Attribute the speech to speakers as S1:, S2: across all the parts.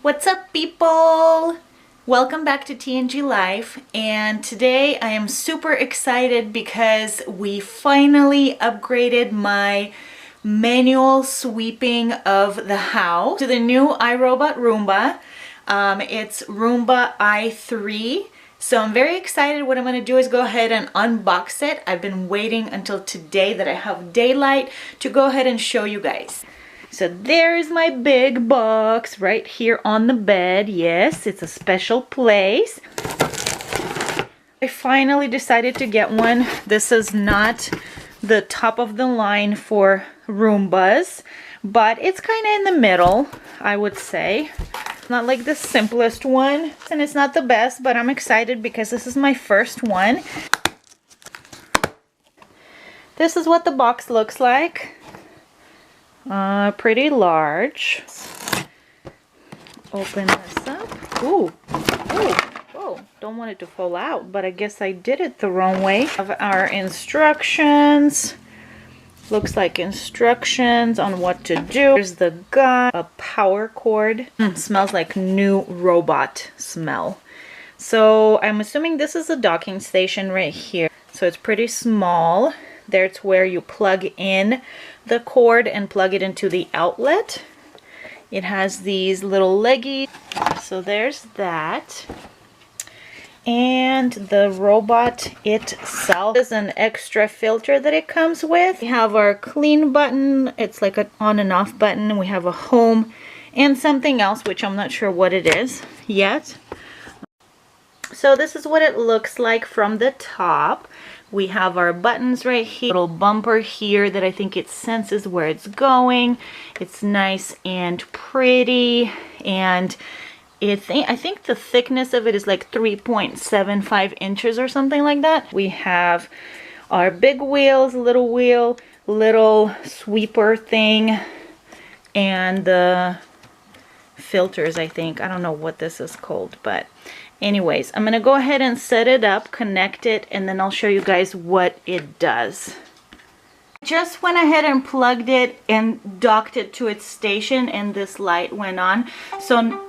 S1: What's up, people? Welcome back to TNG Life, and today I am super excited because we finally upgraded my manual sweeping of the house to the new iRobot Roomba. It's Roomba i3. So I'm very excited. What I'm going to do is go ahead and unbox it. I've been waiting until today that I have daylight to go ahead and show you guys. So there's my big box right here on the bed. Yes, it's a special place. I finally decided to get one. This is not the top of the line for Roombas, but it's kind of in the middle, I would say. Not like the simplest one, and it's not the best, but I'm excited because this is my first one. This is what the box looks like. Pretty large. Open this up. Ooh, ooh, whoa, don't want it to fall out, but I guess I did it the wrong way. Have our instructions. Looks like instructions on what to do. There's the gun, a power cord. Smells like new robot smell. So I'm assuming this is a docking station right here. So it's pretty small. There's where you plug in the cord and plug it into the outlet. It has these little leggies. So there's that. And the robot itself is an extra filter that it comes with. We have our clean button. It's like an on and off button. We have a home and something else, which I'm not sure what it is yet. So this is what it looks like from the top. We have our buttons right here, little bumper here that I think it senses where it's going. It's nice and pretty, and I think the thickness of it is like 3.75 inches or something like that. We have our big wheels, little wheel, little sweeper thing, and the filters, I think. I don't know what this is called, but anyways, I'm gonna go ahead and set it up, connect it, and then I'll show you guys what it does. Just went ahead and plugged it and docked it to its station, and this light went on. So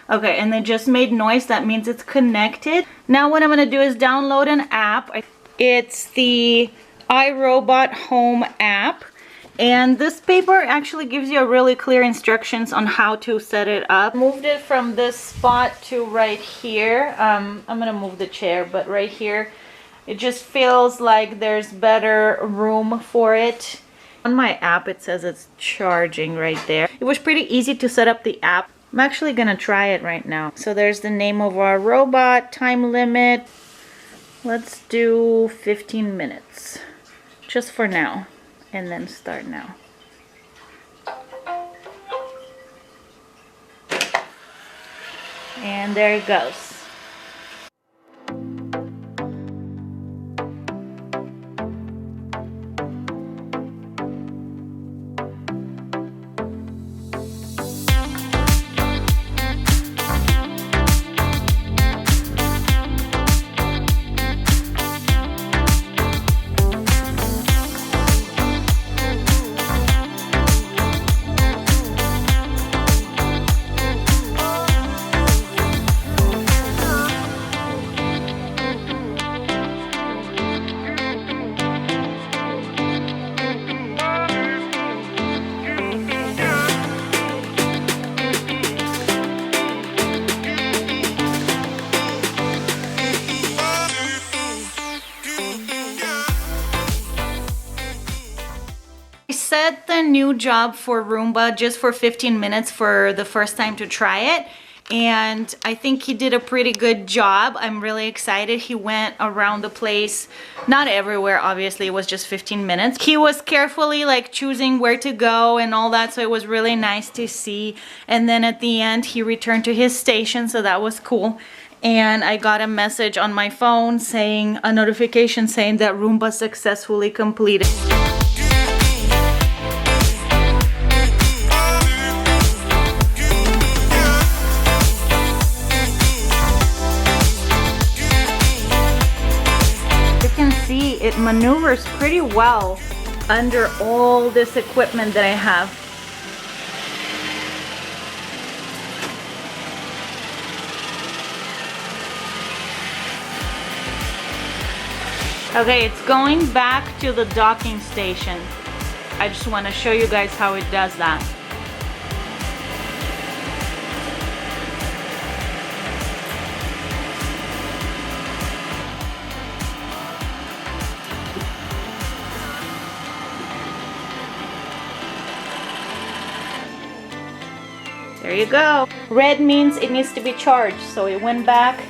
S1: okay, and it just made noise. That means it's connected. Now what I'm going to do is download an app. It's the iRobot Home app. And this paper actually gives you a really clear instructions on how to set it up. Moved it from this spot to right here. I'm going to move the chair, but right here, it just feels like there's better room for it. On my app, it says it's charging right there. It was pretty easy to set up the app. I'm actually gonna try it right now. So there's the name of our robot, time limit. Let's do 15 minutes, just for now, and then start now. And there it goes. Set the new job for Roomba just for 15 minutes for the first time to try it, and I think he did a pretty good job. I'm really excited. He went around the place, not everywhere, obviously, it was just 15 minutes. He was carefully like choosing where to go and all that, so it was really nice to see. And then at the end he returned to his station, so that was cool. And I got a message on my phone saying, a notification saying that Roomba successfully completed. It maneuvers pretty well under all this equipment that I have. Okay, it's going back to the docking station. I just want to show you guys how it does that. There you go. Red means it needs to be charged, so it went back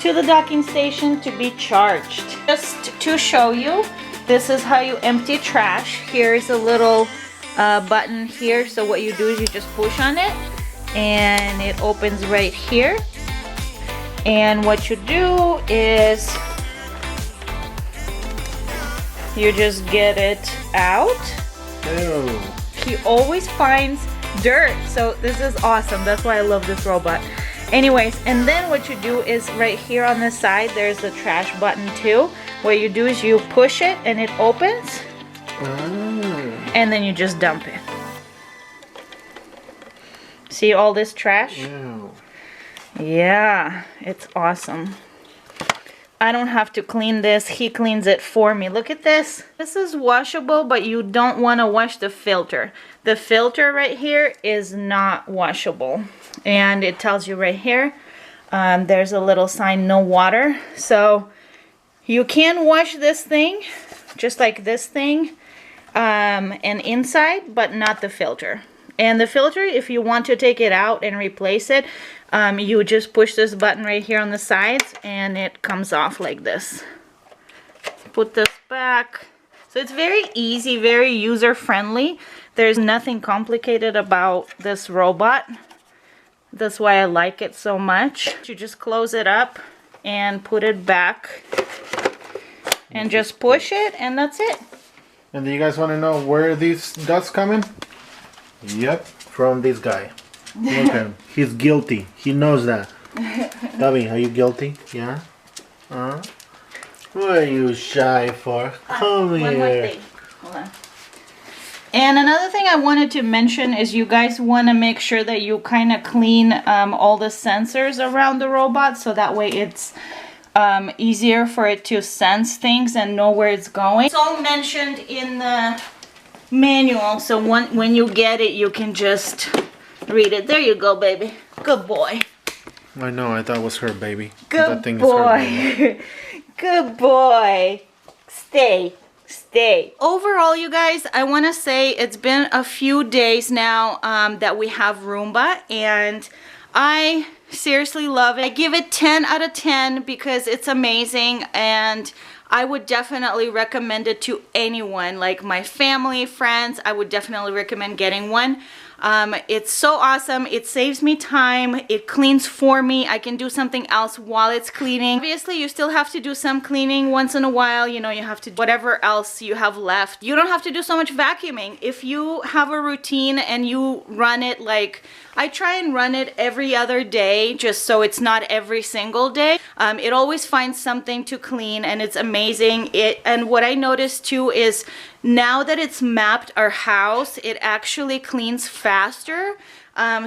S1: to the docking station to be charged. Just to show you, this is how you empty trash. Here's a little button here, so what you do is you just push on it and it opens right here. And what you do is you just get it out.
S2: Ew.
S1: He always finds dirt, so this is awesome. That's why I love this robot. Anyways, and then what you do is right here on the side there's a trash button too. What you do is you push it and it opens. And then you just dump it. See all this trash?
S2: Ew.
S1: Yeah, it's awesome. I don't have to clean this. He cleans it for me. Look at this. This is washable, but you don't want to wash the filter. The filter right here is not washable. And it tells you right here, there's a little sign, no water. So you can wash this thing, just like this thing, and inside, but not the filter. And the filter, if you want to take it out and replace it, you just push this button right here on the sides and it comes off like this. Put this back. So it's very easy, very user-friendly. There's nothing complicated about this robot. That's why I like it so much. You just close it up and put it back and just push it, and that's it.
S2: And do you guys want to know where these dust coming? Yep, from this guy. Look at him. He's guilty. He knows that. Davi, are you guilty? Yeah? What are you shy for? Come here.
S1: One more thing. Hold on. And another thing I wanted to mention is you guys want to make sure that you kind of clean all the sensors around the robot, so that way it's easier for it to sense things and know where it's going. It's all mentioned in the manual, so when you get it, you can just read it. There you go, baby. Good boy.
S2: I know, I thought it was her baby.
S1: Good
S2: That thing
S1: boy.
S2: Is her baby.
S1: Good boy. Stay. Overall, you guys, I want to say it's been a few days now that we have Roomba, and I seriously love it. I give it 10 out of 10 because it's amazing, and I would definitely recommend it to anyone, like my family, friends. I would definitely recommend getting one. It's so awesome. It saves me time. It cleans for me. I can do something else while it's cleaning. Obviously, you still have to do some cleaning once in a while. You know, you have to do whatever else you have left. You don't have to do so much vacuuming. If you have a routine and you run it like, I try and run it every other day just so it's not every single day. It always finds something to clean, and it's amazing. And what I noticed too is now that it's mapped our house, it actually cleans faster.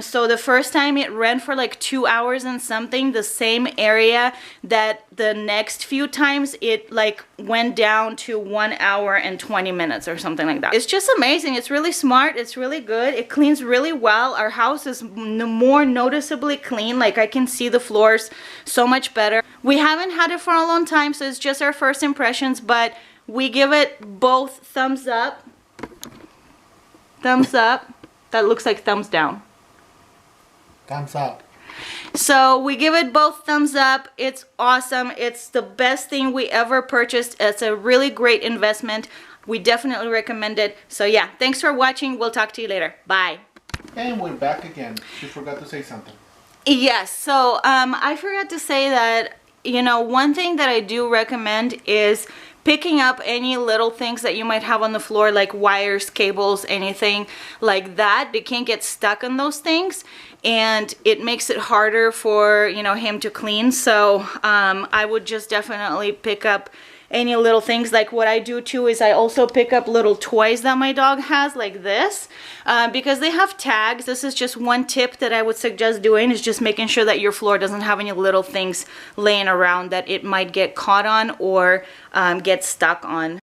S1: So the first time it ran for like 2 hours and something, the same area, that the next few times it like went down to 1 hour and 20 minutes or something like that. It's just amazing. It's really smart. It's really good. It cleans really well. Our house is more noticeably clean. Like I can see the floors so much better. We haven't had it for a long time, so it's just our first impressions, but we give it both thumbs up. Thumbs up. That looks like thumbs down.
S2: Thumbs up.
S1: So we give it both thumbs up. It's awesome. It's the best thing we ever purchased. It's a really great investment. We definitely recommend it. So yeah, thanks for watching. We'll talk to you later. Bye.
S2: And we're back again. She forgot to say something.
S1: Yes, so I forgot to say that, you know, one thing that I do recommend is picking up any little things that you might have on the floor, like wires, cables, anything like that. They can't get stuck on those things, and it makes it harder for, you know, him to clean. So I would just definitely pick up any little things. Like what I do too is I also pick up little toys that my dog has, like this, because they have tags. This is just one tip that I would suggest doing, is just making sure that your floor doesn't have any little things laying around that it might get caught on or get stuck on.